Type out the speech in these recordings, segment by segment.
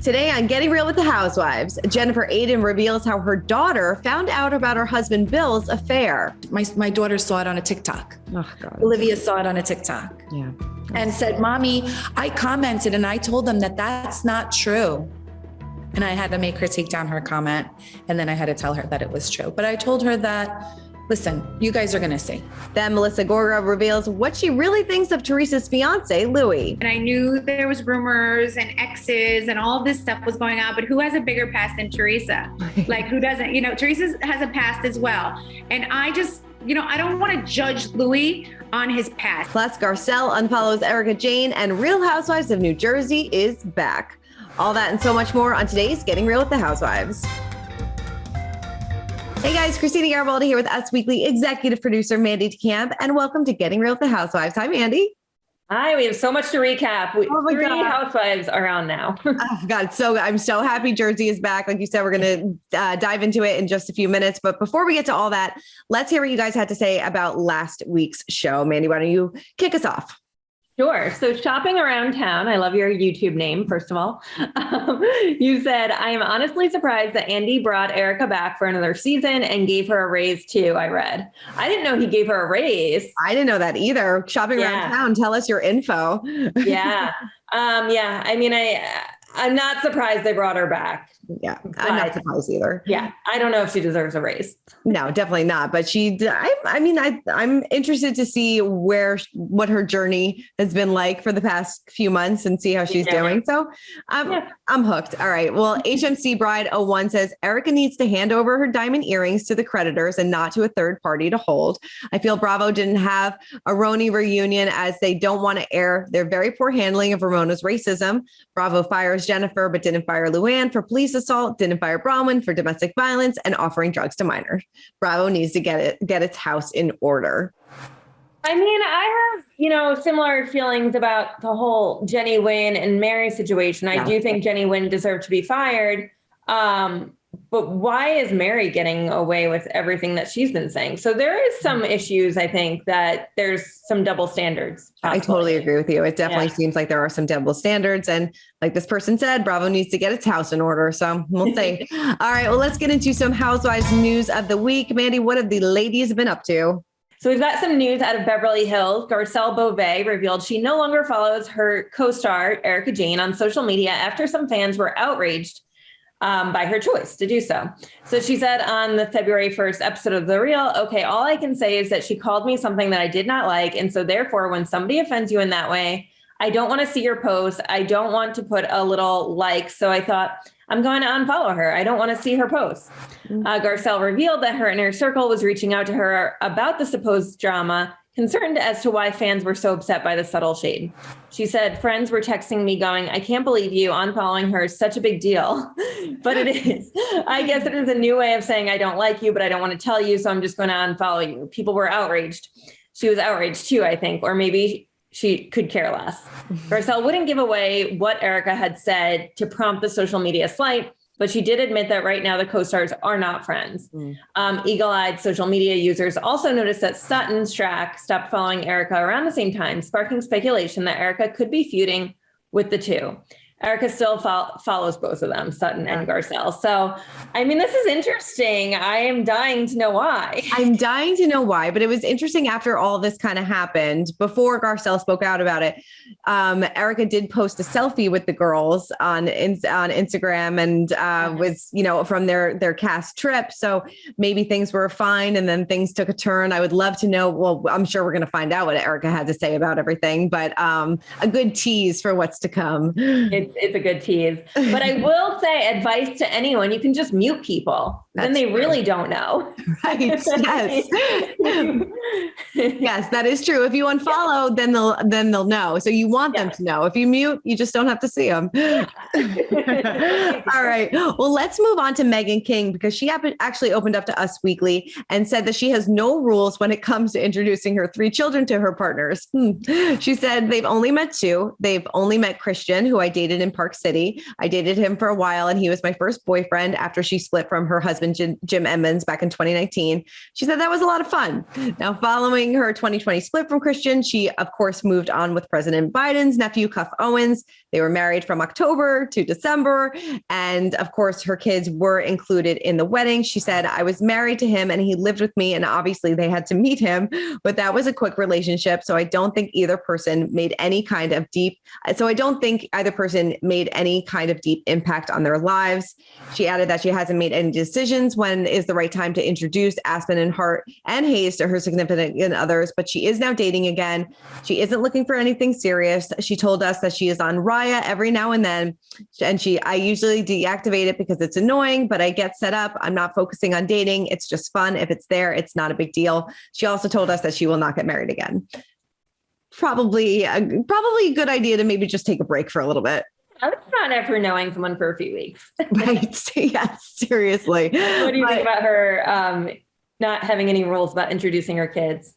Today on Getting Real with the Housewives, Jennifer Aydin reveals how her daughter found out about her husband Bill's affair. My daughter saw it on a TikTok. Oh, God. Olivia saw it on a TikTok. Yeah. And said, Mommy, I commented and I told them that that's not true. And I had to make her take down her comment. And then I had to tell her that it was true. But I told her that, listen, you guys are going to see. Then Melissa Gorga reveals what she really thinks of Teresa's fiance, Louie. And I knew there was rumors and exes and all of this stuff was going on, but who has a bigger past than Teresa? Like, who doesn't? Teresa has a past as well. And I just, I don't want to judge Louie on his past. Plus, Garcelle unfollows Erika, Jayne, and Real Housewives of New Jersey is back. All that and so much more on today's Getting Real with the Housewives. Hey guys, Christina Garibaldi here with Us Weekly executive producer Mandy DeCamp, and welcome to Getting Real with the Housewives. Hi, Mandy. Hi, we have so much to recap. Three Housewives are on now. Oh God, I'm so happy Jersey is back. Like you said, we're going to dive into it in just a few minutes. But before we get to all that, let's hear what you guys had to say about last week's show. Mandy, why don't you kick us off? Sure. So shopping around town, I love your YouTube name, first of all. You said, I am honestly surprised that Andy brought Erika back for another season and gave her a raise too, I read. I didn't know he gave her a raise. I didn't know that either. Shopping around town, tell us your info. Yeah. I mean, I'm not surprised they brought her back. Yeah, I'm not surprised either. Yeah, I don't know if she deserves a raise. No, definitely not. But I'm interested to see what her journey has been like for the past few months and see how she's doing. So I'm hooked. All right. Well, HMC Bride 01 says Erika needs to hand over her diamond earrings to the creditors and not to a third party to hold. I feel Bravo didn't have a RHONJ reunion as they don't want to air their very poor handling of Ramona's racism. Bravo fires Jennifer, but didn't fire Luann for police assault, didn't fire Braunwyn for domestic violence and offering drugs to minors. Bravo needs to get its house in order. I mean, I have, similar feelings about the whole Jenny Wynn and Mary situation. I do think Jenny Wynn deserved to be fired. But why is Mary getting away with everything that she's been saying? So there is some issues, I think, that there's some double standards. Possibly. I totally agree with you. It definitely seems like there are some double standards. And like this person said, Bravo needs to get its house in order. So we'll see. All right, well, let's get into some Housewives news of the week. Mandy, what have the ladies been up to? So we've got some news out of Beverly Hills. Garcelle Beauvais revealed she no longer follows her co-star, Erika Jayne, on social media after some fans were outraged by her choice to do so. So she said on the February 1st episode of The Real, okay, all I can say is that she called me something that I did not like. And so therefore, when somebody offends you in that way, I don't want to see your post. I don't want to put a little like. So I thought, I'm going to unfollow her. I don't want to see her post. Garcelle revealed that her inner circle was reaching out to her about the supposed drama, concerned as to why fans were so upset by the subtle shade. She said, friends were texting me going, I can't believe you, unfollowing her is such a big deal. But it is. I guess it is a new way of saying I don't like you, but I don't want to tell you, so I'm just going to unfollow you. People were outraged. She was outraged too, I think, or maybe she could care less. Garcelle wouldn't give away what Erika had said to prompt the social media slight, but she did admit that right now the co-stars are not friends. Eagle-eyed social media users also noticed that Sutton Stracke stopped following Erika around the same time, sparking speculation that Erika could be feuding with the two. Erika still follows both of them, Sutton and Garcelle. So, I mean, this is interesting. I am dying to know why. I'm dying to know why, but it was interesting after all this kind of happened, before Garcelle spoke out about it. Erika did post a selfie with the girls on Instagram and was, from their cast trip. So maybe things were fine and then things took a turn. I would love to know. Well, I'm sure we're going to find out what Erika had to say about everything, but a good tease for what's to come. It's a good tease. But I will say, advice to anyone, you can just mute people. Then they really don't know. Right. Yes. Yes, that is true. If you unfollow, then they'll know. So you want them to know. If you mute, you just don't have to see them. All right. Well, let's move on to Meghan King, because she actually opened up to Us Weekly and said that she has no rules when it comes to introducing her 3 children to her partners. She said they've only met 2. They've only met Christian, who I dated Cohen in Park City. I dated him for a while and he was my first boyfriend after she split from her husband, Jim Emmons, back in 2019. She said that was a lot of fun. Now, following her 2020 split from Christian, she, of course, moved on with President Biden's nephew, Cuff Owens. They were married from October to December. And of course, her kids were included in the wedding. She said, I was married to him and he lived with me. And obviously they had to meet him, but that was a quick relationship. So I don't think either person made any kind of deep impact on their lives. She added that she hasn't made any decisions when is the right time to introduce Aspen and Hart and Hayes to her significant others, but she is now dating again. She isn't looking for anything serious. She told us that she is on Raya every now and then. And I usually deactivate it because it's annoying, but I get set up. I'm not focusing on dating. It's just fun. If it's there, it's not a big deal. She also told us that she will not get married again. Probably a good idea to maybe just take a break for a little bit. I would not have her knowing someone for a few weeks. Right. Yes, seriously. What do you think about her not having any rules about introducing her kids?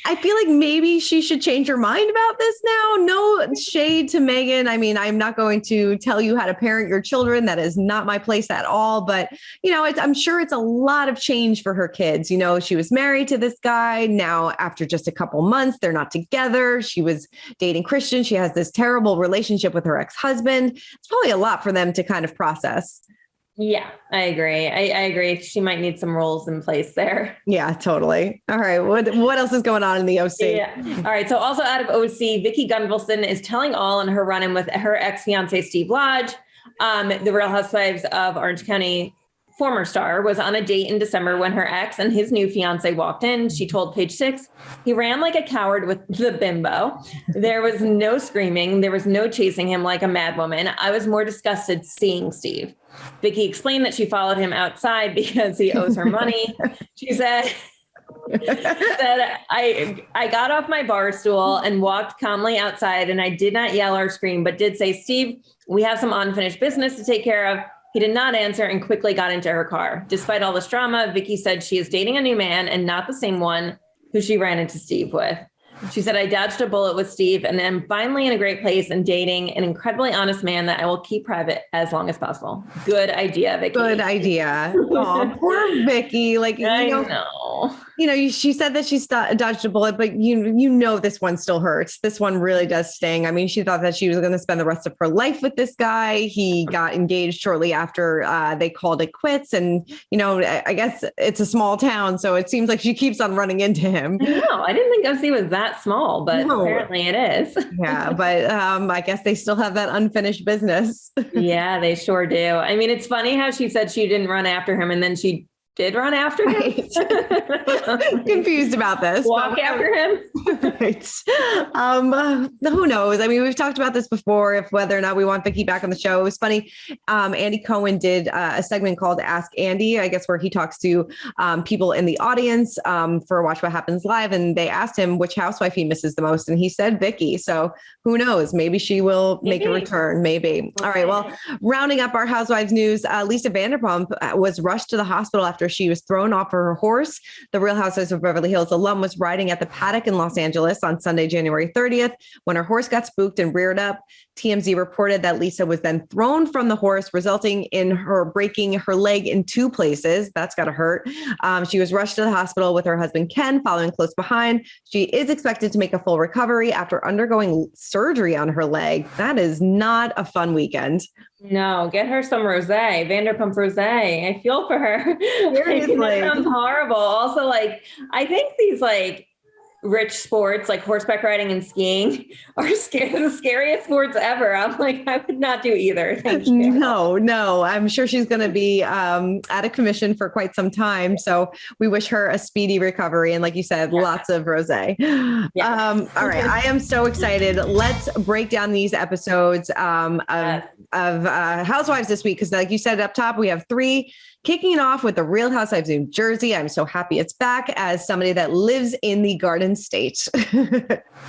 I feel like maybe she should change her mind about this now. No shade to Meghan. I mean, I'm not going to tell you how to parent your children. That is not my place at all. But, I'm sure it's a lot of change for her kids. She was married to this guy. Now, after just a couple months, they're not together. She was dating Christian. She has this terrible relationship with her ex-husband. It's probably a lot for them to kind of process. Yeah, I agree. I agree. She might need some rules in place there. Yeah, totally. All right. What else is going on in the OC? Yeah. All right. So also out of OC, Vicki Gunvalson is telling all in her run-in with her ex-fiance, Steve Lodge. The Real Housewives of Orange County former star was on a date in December when her ex and his new fiance walked in. She told Page Six, he ran like a coward with the bimbo. There was no screaming. There was no chasing him like a madwoman. I was more disgusted seeing Steve. Vicki explained that she followed him outside because he owes her money. She said, I got off my bar stool and walked calmly outside, and I did not yell or scream, but did say, Steve, we have some unfinished business to take care of. He did not answer and quickly got into her car. Despite all this drama, Vicki said she is dating a new man and not the same one who she ran into Steve with. She said, I dodged a bullet with Steve and am finally in a great place and dating an incredibly honest man that I will keep private as long as possible. Good idea, Vicki. Good idea. Oh, poor Vicki. I know. She said that she dodged a bullet, but this one still hurts. This one really does sting. I mean, she thought that she was going to spend the rest of her life with this guy. He got engaged shortly after they called it quits. And, I guess it's a small town, so it seems like she keeps on running into him. No, I didn't think OC was that small, but apparently it is. Yeah, but I guess they still have that unfinished business. Yeah, they sure do. I mean, it's funny how she said she didn't run after him and then she did run after him. Right. Confused about this. Walk after him. Right. Who knows? I mean, we've talked about this before, if whether or not we want Vicki back on the show. It was funny. Andy Cohen did a segment called Ask Andy, I guess, where he talks to people in the audience for Watch What Happens Live. And they asked him which housewife he misses the most. And he said Vicki. So who knows? Maybe she will make a return. Maybe. All right. Well, rounding up our housewives news, Lisa Vanderpump was rushed to the hospital after she was thrown off her horse. The Real Housewives of Beverly Hills alum was riding at the paddock in Los Angeles on Sunday, January 30th, when her horse got spooked and reared up. TMZ reported that Lisa was then thrown from the horse, resulting in her breaking her leg in two places. That's got to hurt. She was rushed to the hospital with her husband, Ken, following close behind. She is expected to make a full recovery after undergoing surgery on her leg. That is not a fun weekend. No, get her some rosé, Vanderpump rosé. I feel for her. Seriously. That sounds horrible. Also, I think these rich sports like horseback riding and skiing are the scariest sports ever. I'm like, I would not do either. Thank you. No. I'm sure she's going to be out of commission for quite some time. So we wish her a speedy recovery. And like you said, lots of rosé. Yeah. All right. I am so excited. Let's break down these episodes of Housewives this week. Because like you said up top, we have 3. Kicking it off with the Real Housewives of New Jersey. I'm so happy it's back as somebody that lives in the Garden State.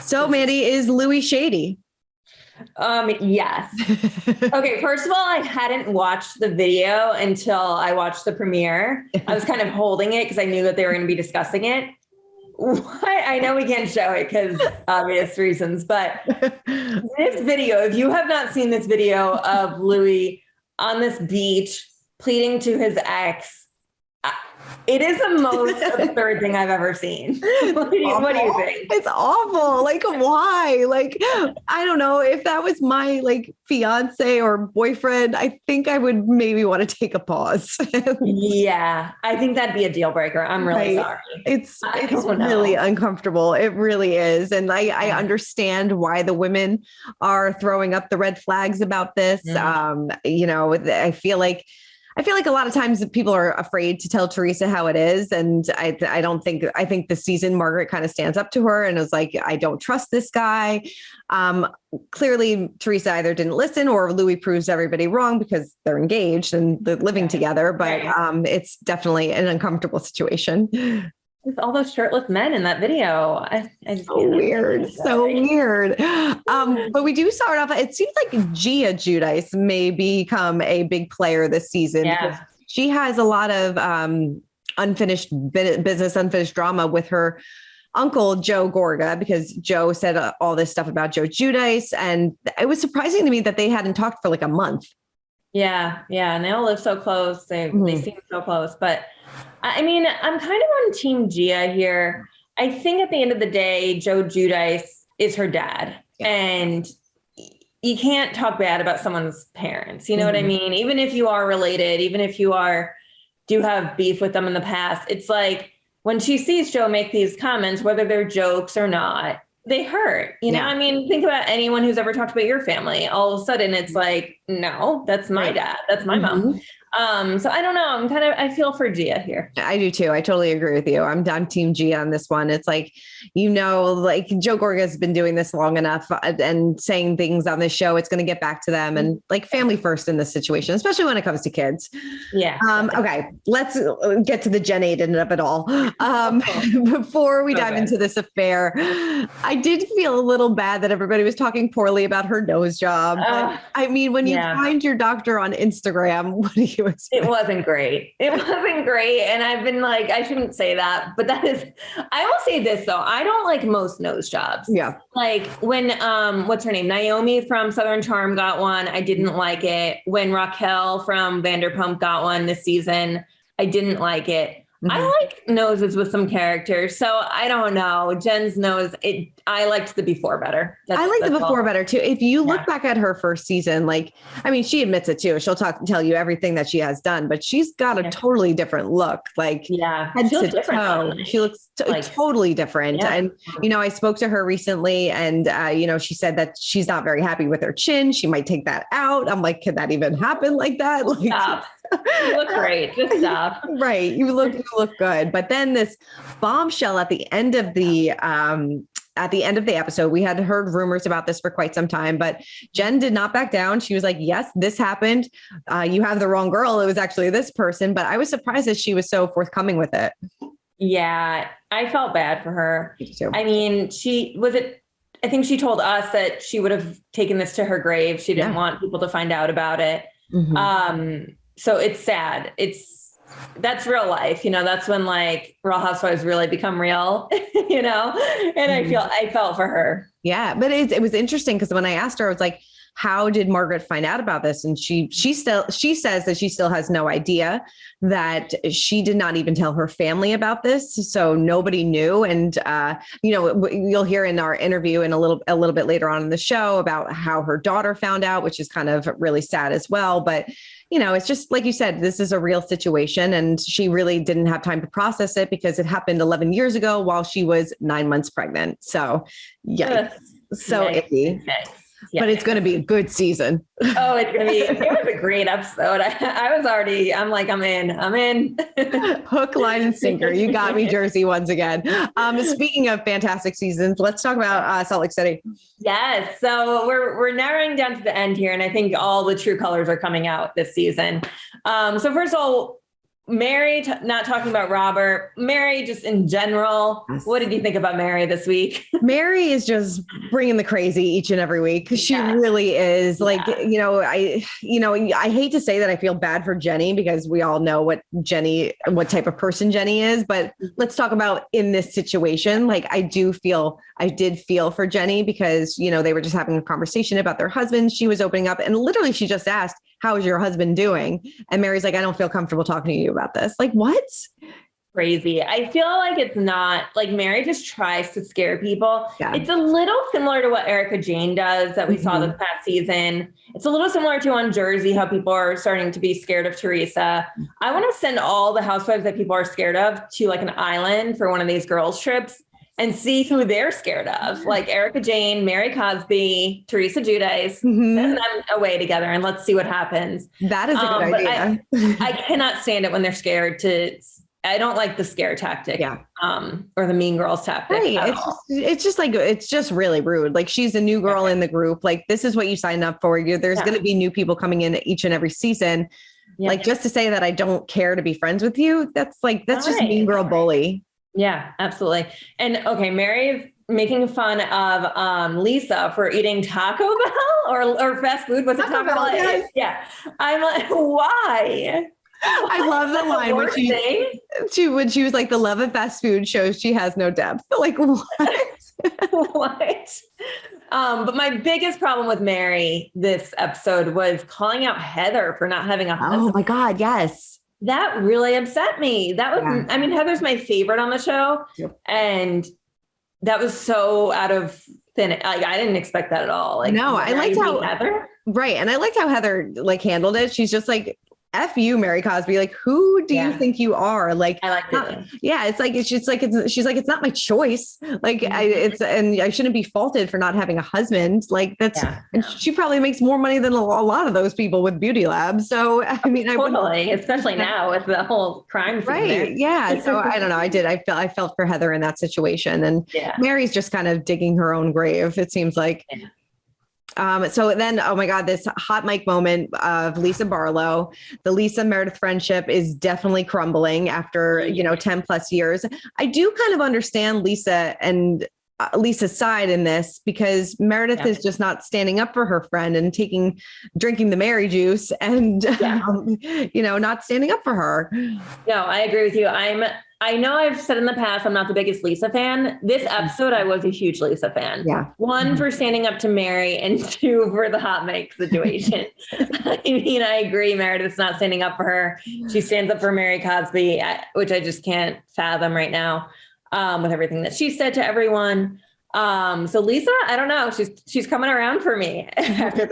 So, Mandy, is Louie shady? Yes. Okay. First of all, I hadn't watched the video until I watched the premiere. I was kind of holding it because I knew that they were going to be discussing it. what? I know we can't show it because obvious reasons, but this video, if you have not seen this video of Louie on this beach pleading to his ex, it is the most absurd thing I've ever seen. What do you think? It's awful. Like, why? Like, I don't know. If that was my like fiance or boyfriend, I think I would maybe want to take a pause. Yeah, I think that'd be a deal breaker. I'm really sorry. It's really uncomfortable. It really is. And I understand why the women are throwing up the red flags about this. You know, I feel like a lot of times people are afraid to tell Teresa how it is. And I think this season, Margaret kind of stands up to her and was like, I don't trust this guy. Clearly Teresa either didn't listen or Louie proves everybody wrong because they're engaged and they're living together. But it's definitely an uncomfortable situation. With all those shirtless men in that video. So weird. But we do start off, it seems like Gia Giudice may become a big player this season. Because she has a lot of unfinished business, unfinished drama with her uncle, Joe Gorga, because Joe said all this stuff about Joe Giudice. And it was surprising to me that they hadn't talked for like a month. Yeah. And they all live so close. They seem so close, but I mean, I'm kind of on Team Gia here. I think at the end of the day, Joe Giudice is her dad. And you can't talk bad about someone's parents. You know what I mean? Even if you are related, even if you do have beef with them in the past, it's like when she sees Joe make these comments, whether they're jokes or not, they hurt. You know, I mean, think about anyone who's ever talked about your family. All of a sudden it's like, no, that's my dad. That's my mom. So I don't know. I feel for Gia here. I do too. I totally agree with you. I'm Team Gia on this one. It's like, you know, like Joe Gorga has been doing this long enough and saying things on this show. It's going to get back to them and like family first in this situation, especially when it comes to kids. Yeah. Okay. Let's get to the Jen Aydin of it all. Before we dive into this affair, I did feel a little bad that everybody was talking poorly about her nose job. I mean, when you find your doctor on Instagram, what do you expect? It wasn't great. And I've been like, I shouldn't say that, but I will say this though. I don't like most nose jobs. Yeah. Like when, what's her name? Naomi from Southern Charm got one. I didn't like it. When Raquel from Vanderpump got one this season, I didn't like it. I like noses with some character. So I don't know. Jen's nose, I liked the before better. I like the before better too. If you look back at her first season, like, I mean, she admits it too. She'll tell you everything that she has done, but she's got a totally different look. Like head to toe. She looks totally different. Yeah. And, you know, I spoke to her recently and, you know, she said that she's not very happy with her chin. She might take that out. I'm like, could that even happen like that? Like, stop. You look great. Just stop. Right. You look good. But then this bombshell at the end of the episode, we had heard rumors about this for quite some time, but Jen did not back down. She was like, yes, this happened. You have the wrong girl. It was actually this person, but I was surprised that she was so forthcoming with it. Yeah. I felt bad for her. I mean, I think she told us that she would have taken this to her grave. She didn't want people to find out about it. So it's sad. That's real life. You know, that's when like Real Housewives really become real, you know, and I felt for her. Yeah. But it was interesting because when I asked her, I was like, how did Margaret find out about this? And she says that she still has no idea, that she did not even tell her family about this. So nobody knew. And, you know, you'll hear in our interview and a little bit later on in the show about how her daughter found out, which is kind of really sad as well. But you know, it's just like you said, this is a real situation and she really didn't have time to process it because it happened 11 years ago while she was 9 months pregnant. So yikes. So icky. But it's going to be a good season. Oh, it was a great episode. I'm in. Hook, line, and sinker. You got me, Jersey, once again. Speaking of fantastic seasons, let's talk about Salt Lake City. Yes. So we're narrowing down to the end here. And I think all the true colors are coming out this season. So first of all, Mary, not talking about Robert, Mary just in general. Yes. What did you think about Mary this week? Mary is just bringing the crazy each and every week. She really is. Like, I hate to say that I feel bad for Jenny because we all know what type of person Jenny is, but let's talk about in this situation. Like, I did feel for Jenny because, they were just having a conversation about their husbands. She was opening up and literally she just asked, how is your husband doing? And Mary's like, I don't feel comfortable talking to you about this. Like, what? Crazy. I feel like it's not like Mary just tries to scare people. Yeah. It's a little similar to what Erika Jayne does that we saw this past season. It's a little similar to on Jersey, how people are starting to be scared of Teresa. I want to send all the housewives that people are scared of to like an island for one of these girls' trips and see who they're scared of. Like Erika Jayne, Mary Cosby, Teresa Giudice, send them away together and let's see what happens. That is a good idea. I cannot stand it when they're scared I don't like the scare tactic or the mean girls tactic. Right. It's just really rude. Like she's a new girl in the group. Like this is what you signed up for. There's going to be new people coming in each and every season. Yeah. Like just to say that I don't care to be friends with you. That's just mean girl bully. Yeah, absolutely. And okay, Mary's making fun of Lisa for eating Taco Bell or fast food. What's Taco Bell? Yes. Yeah. I'm like, why? I love the line when she was like, the love of fast food shows she has no depth. Like what? What? But my biggest problem with Mary this episode was calling out Heather for not having a husband. Oh my God, yes. That really upset me. That was, I mean, Heather's my favorite on the show. Yep. And that was so out of thin. Like, I didn't expect that at all. Like, no, I liked how Heather. Right. And I liked how Heather handled it. She's just like, F you, Mary Cosby. Like, who do you think you are? Like, I like it. Yeah. She's like, it's not my choice. Like and I shouldn't be faulted for not having a husband. Like and she probably makes more money than a lot of those people with beauty labs. So, I mean, totally, especially now with the whole crime thing. Right. There. Yeah. So I don't know. I felt for Heather in that situation and Mary's just kind of digging her own grave. It seems like. Yeah. So then, oh my God, this hot mic moment of Lisa Barlow, the Lisa Meredith friendship is definitely crumbling after, 10 plus years. I do kind of understand Lisa and Lisa's side in this because Meredith is just not standing up for her friend and drinking the Mary juice and, not standing up for her. No, I agree with you. I know I've said in the past, I'm not the biggest Lisa fan. This episode, I was a huge Lisa fan. Yeah. One, for standing up to Mary, and two, for the hot mic situation. I mean, I agree. Meredith's not standing up for her. She stands up for Mary Cosby, which I just can't fathom right now with everything that she said to everyone. So Lisa, I don't know. She's coming around for me.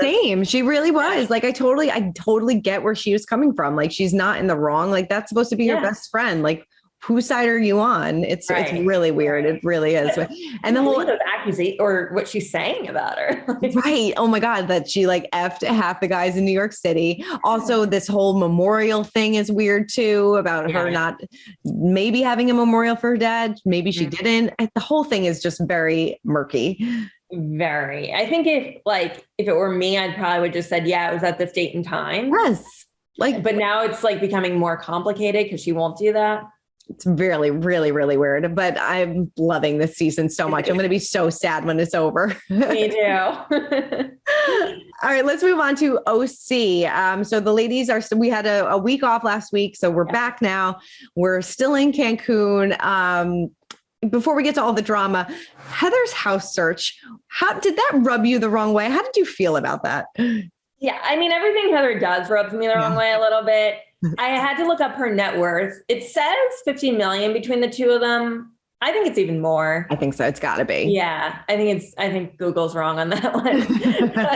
Same. She really was. Like, I totally get where she was coming from. Like, she's not in the wrong. Like, that's supposed to be your best friend. Like, whose side are you on? It's really weird. It really is. And the whole accusation or what she's saying about her. Right. Oh my God. That she effed half the guys in New York City. Also, this whole memorial thing is weird too, about her not maybe having a memorial for her dad. Maybe she didn't. The whole thing is just very murky. Very. I think if it were me, I'd probably would just said, it was at this date and time. Yes. But now it's becoming more complicated because she won't do that. It's really, really, really weird, but I'm loving this season so much. I'm going to be so sad when it's over. Me too. All right, let's move on to OC. So the ladies we had a week off last week, so we're back now. We're still in Cancun. Before we get to all the drama, Heather's house search, how did that rub you the wrong way? How did you feel about that? Yeah, I mean, everything Heather does rubs me the wrong way a little bit. I had to look up her net worth. It says 15 million between the two of them. I think it's even more. I think so. It's got to be. Yeah, I think Google's wrong on that one. But,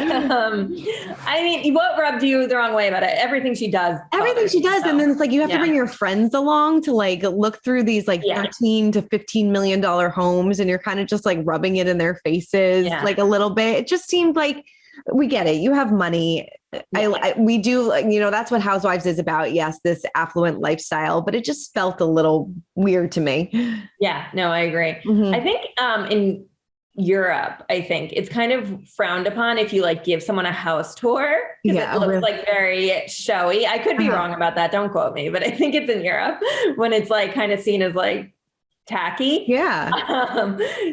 I mean, what rubbed you the wrong way about it? Everything she does. Everything she does. And then it's you have to bring your friends along to look through these 13 to $15 million homes. And you're kind of just rubbing it in their faces a little bit. It just seemed like, we get it. You have money. We do, that's what Housewives is about. Yes, this affluent lifestyle, but it just felt a little weird to me. Yeah, no, I agree. Mm-hmm. I think Europe, I think. It's kind of frowned upon if you like give someone a house tour because it looks like very showy. I could be wrong about that. Don't quote me, but I think it's in Europe when it's like kind of seen as like tacky. Yeah.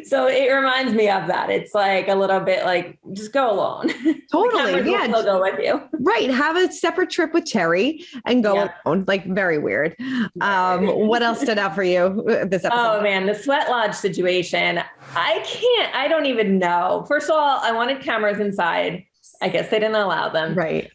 So it reminds me of that. It's like a little bit like, just go alone. Totally. Yeah. They'll go with you. Right. Have a separate trip with Terry and go alone. Like very weird. What else stood out for you this episode? Oh man, the sweat lodge situation. I don't even know. First of all, I wanted cameras inside. I guess they didn't allow them. Right.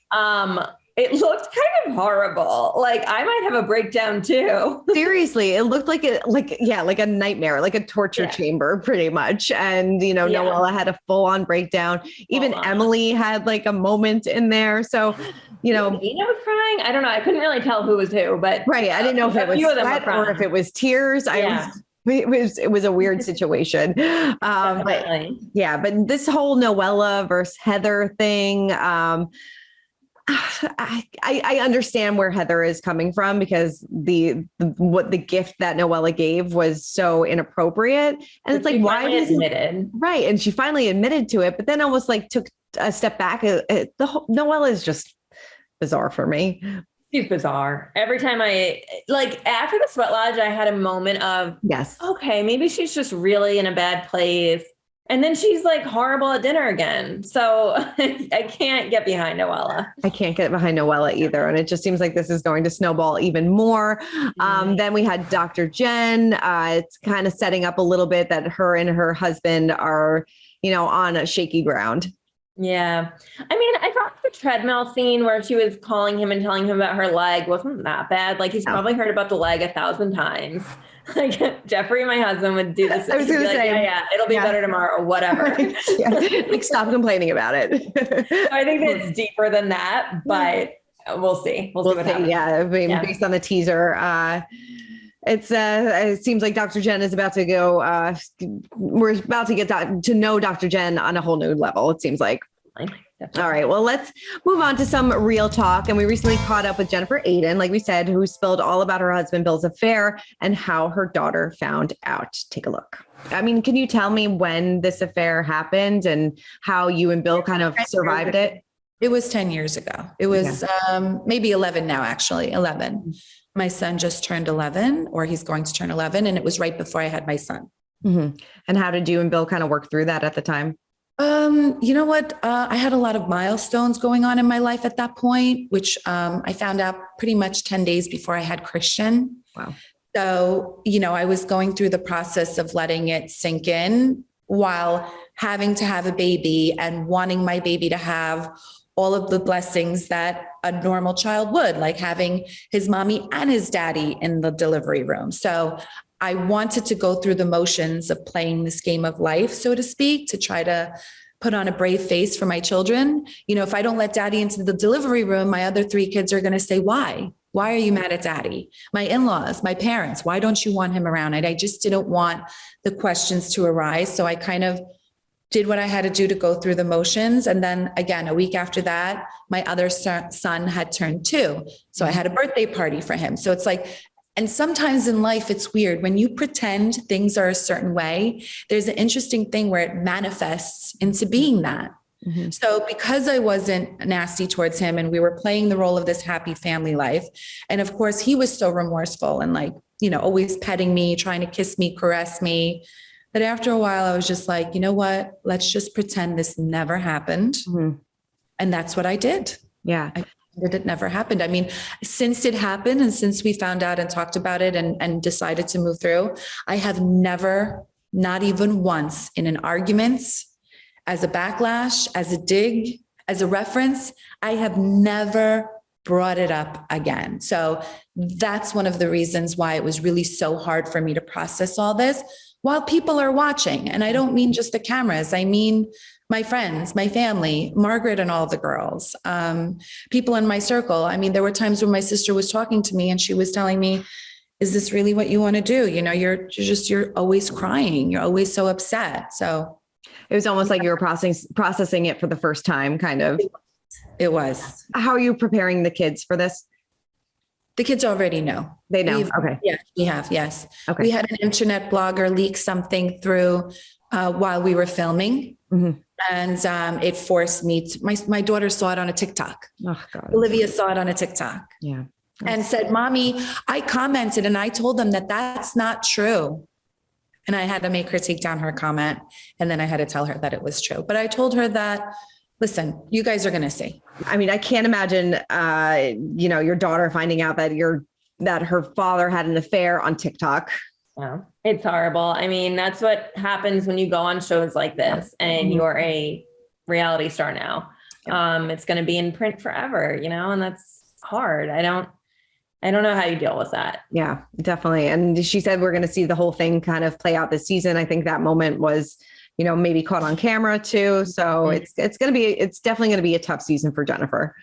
It looked kind of horrible. Like I might have a breakdown too. Seriously, it looked like a nightmare, like a torture chamber pretty much. And, Noella had a full on breakdown. Even Emily had like a moment in there. So, Nina was crying. I don't know. I couldn't really tell who was who, but right. I didn't know if it was sweat or if it was tears. It was a weird situation. But this whole Noella versus Heather thing, I understand where Heather is coming from because the gift that Noella gave was so inappropriate. And it's like, why is it right? And she finally admitted to it, but then almost like took a step back. Noella is just bizarre for me. She's bizarre. Every time after the sweat lodge, I had a moment of, okay, maybe she's just really in a bad place. And then she's like horrible at dinner again. So I can't get behind Noella. I can't get behind Noella either. And it just seems like this is going to snowball even more. Then we had Dr. Jen. It's kind of setting up a little bit that her and her husband are, on a shaky ground. Yeah. I mean, I thought the treadmill scene where she was calling him and telling him about her leg wasn't that bad. Like he's probably heard about the leg 1,000 times. Like Jeffrey, my husband, would do this. I was going to say, it'll be better tomorrow or whatever. Like stop complaining about it. I think it's deeper than that, but we'll see. We'll see what happens. Yeah. I mean, based on the teaser, it seems like Dr. Jen is about to go. We're about to get to know Dr. Jen on a whole new level. It seems like. Definitely. All right. Well, let's move on to some real talk. And we recently caught up with Jennifer Aydin, like we said, who spilled all about her husband Bill's affair and how her daughter found out. Take a look. I mean, can you tell me when this affair happened and how you and Bill kind of survived it? It was 10 years ago. It was maybe 11 now, actually 11. My son just turned 11, or he's going to turn 11. And it was right before I had my son. Mm-hmm. And how did you and Bill kind of work through that at the time? You know what? I had a lot of milestones going on in my life at that point, which I found out pretty much 10 days before I had Christian. Wow. So, I was going through the process of letting it sink in while having to have a baby and wanting my baby to have all of the blessings that a normal child would, like having his mommy and his daddy in the delivery room. So I wanted to go through the motions of playing this game of life, so to speak, to try to put on a brave face for my children. If I don't let daddy into the delivery room, my other 3 kids are going to say, why? Why are you mad at daddy? My in-laws, my parents, why don't you want him around? And I just didn't want the questions to arise. So I kind of did what I had to do to go through the motions. And then again, a week after that, my other son had turned 2. So I had a birthday party for him. So it's like, and sometimes in life, it's weird. When you pretend things are a certain way, there's an interesting thing where it manifests into being that. Mm-hmm. So because I wasn't nasty towards him and we were playing the role of this happy family life, and of course he was so remorseful and always petting me, trying to kiss me, caress me, that after a while I was just like, you know what, let's just pretend this never happened. Mm-hmm. And that's what I did. Yeah. It never happened. I mean, since it happened and since we found out and talked about it and decided to move through, I have never, not even once in an argument, as a backlash, as a dig, as a reference, I have never brought it up again. So that's one of the reasons why it was really so hard for me to process all this while people are watching. And I don't mean just the cameras. I mean, my friends, my family, Margaret and all the girls, people in my circle. I mean, there were times when my sister was talking to me and she was telling me, is this really what you want to do? You're always crying. You're always so upset. So it was almost like you were processing it for the first time, kind of. It was. How are you preparing the kids for this? The kids already know. They know. Okay. Yeah, we have. Yes. Okay. We had an internet blogger leak something through while we were filming. Mm-hmm. And it forced me to, my daughter saw it on a TikTok. Oh, God. Olivia saw it on a TikTok. Yeah. And said, Mommy, I commented and I told them that that's not true. And I had to make her take down her comment. And then I had to tell her that it was true. But I told her that, listen, you guys are going to see. I mean, I can't imagine, your daughter finding out that her father had an affair on TikTok. Yeah, it's horrible. I mean, that's what happens when you go on shows like this and you're a reality star now. It's going to be in print forever, and that's hard. I don't know how you deal with that. Yeah, definitely. And she said, we're going to see the whole thing kind of play out this season. I think that moment was, maybe caught on camera too. So it's definitely going to be a tough season for Jennifer.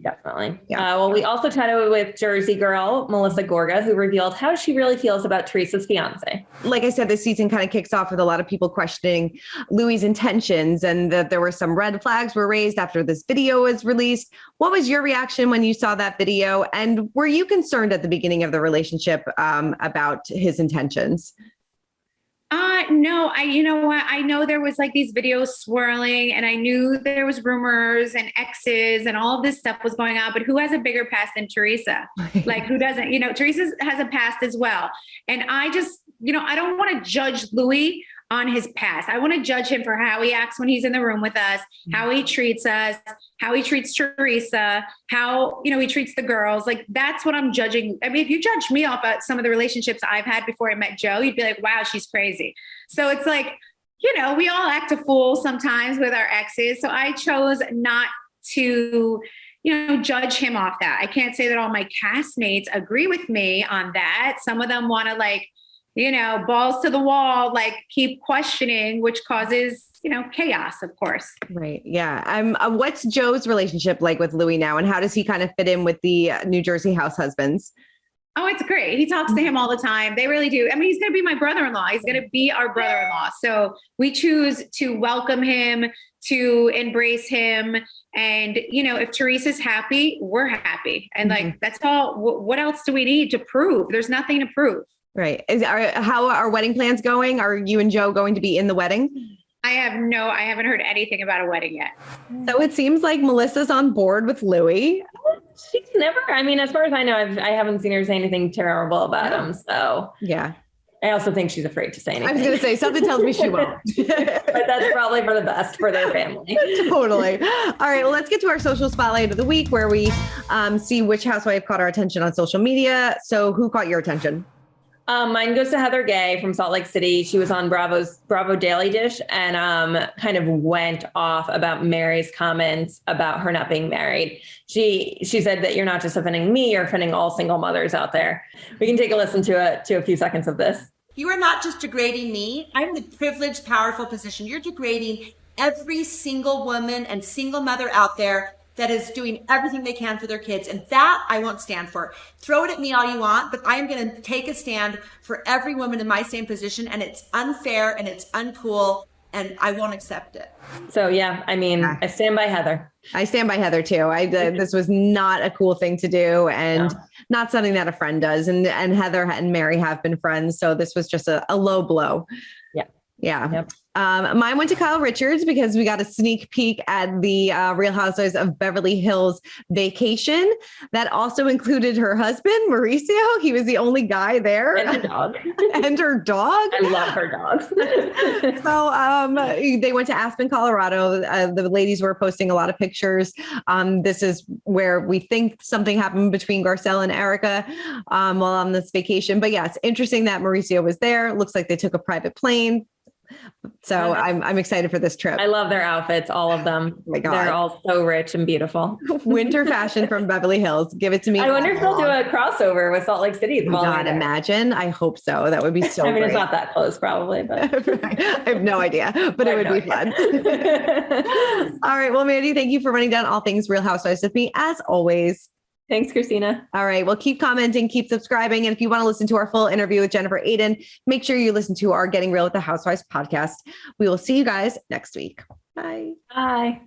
Definitely. Yeah. Well, we also chatted with Jersey girl, Melissa Gorga, who revealed how she really feels about Teresa's fiance. Like I said, this season kind of kicks off with a lot of people questioning Louie's intentions and that there were some red flags were raised after this video was released. What was your reaction when you saw that video? And were you concerned at the beginning of the relationship about his intentions? No, you know what? I know there was like these videos swirling and I knew there was rumors and exes and all of this stuff was going on, but who has a bigger past than Teresa? Like who doesn't, Teresa has a past as well. And I just, I don't want to judge Louie on his past. I want to judge him for how he acts when he's in the room with us, how he treats us, how he treats Teresa, how, he treats the girls. Like, that's what I'm judging. I mean, if you judge me off of some of the relationships I've had before I met Joe, you'd be like, wow, she's crazy. So it's like, we all act a fool sometimes with our exes. So I chose not to, judge him off that. I can't say that all my castmates agree with me on that. Some of them want to balls to the wall, keep questioning, which causes, chaos, of course. Right. Yeah. What's Joe's relationship like with Louie now? And how does he kind of fit in with the New Jersey house husbands? Oh, it's great. He talks to him all the time. They really do. I mean, he's going to be my brother-in-law. He's going to be our brother-in-law. So we choose to welcome him, to embrace him. And, if Teresa's happy, we're happy. And that's all. What else do we need to prove? There's nothing to prove. Right. How are wedding plans going? Are you and Joe going to be in the wedding? I haven't heard anything about a wedding yet. So it seems like Melissa's on board with Louie. She's never, as far as I know, I haven't seen her say anything terrible about him. So yeah. I also think she's afraid to say anything. I was going to say, something tells me she won't. But that's probably for the best for their family. Totally. All right. Well, let's get to our social spotlight of the week where we see which housewife caught our attention on social media. So who caught your attention? Mine goes to Heather Gay from Salt Lake City. She was on Bravo Daily Dish and kind of went off about Mary's comments about her not being married. She said that you're not just offending me, you're offending all single mothers out there. We can take a listen to a few seconds of this. You are not just degrading me. I'm in the privileged, powerful position. You're degrading every single woman and single mother out there that is doing everything they can for their kids. And that I won't stand for. Throw it at me all you want, but I am going to take a stand for every woman in my same position. And it's unfair and it's uncool and I won't accept it. So yeah, I stand by Heather. I stand by Heather too. This was not a cool thing to do and not something that a friend does. And Heather and Mary have been friends. So this was just a low blow. Yeah. Yeah. Yep. Mine went to Kyle Richards because we got a sneak peek at the Real Housewives of Beverly Hills vacation that also included her husband, Mauricio. He was the only guy there. And her dog. And her dog. I love her dog. So they went to Aspen, Colorado. The ladies were posting a lot of pictures. This is where we think something happened between Garcelle and Erika while on this vacation. But yes, interesting that Mauricio was there. Looks like they took a private plane. So I'm excited for this trip. I love their outfits, all of them. Oh my God. They're all so rich and beautiful. Winter fashion from Beverly Hills. Give it to me. I wonder if they'll do a crossover with Salt Lake City. God, imagine. I hope so. That would be so great. It's not that close probably, but I have no idea, but it would be fun. All right. Well, Mandy, thank you for running down all things Real Housewives with me as always. Thanks, Christina. All right. Well, keep commenting, keep subscribing. And if you want to listen to our full interview with Jennifer Aydin, make sure you listen to our Getting Real with the Housewives podcast. We will see you guys next week. Bye. Bye.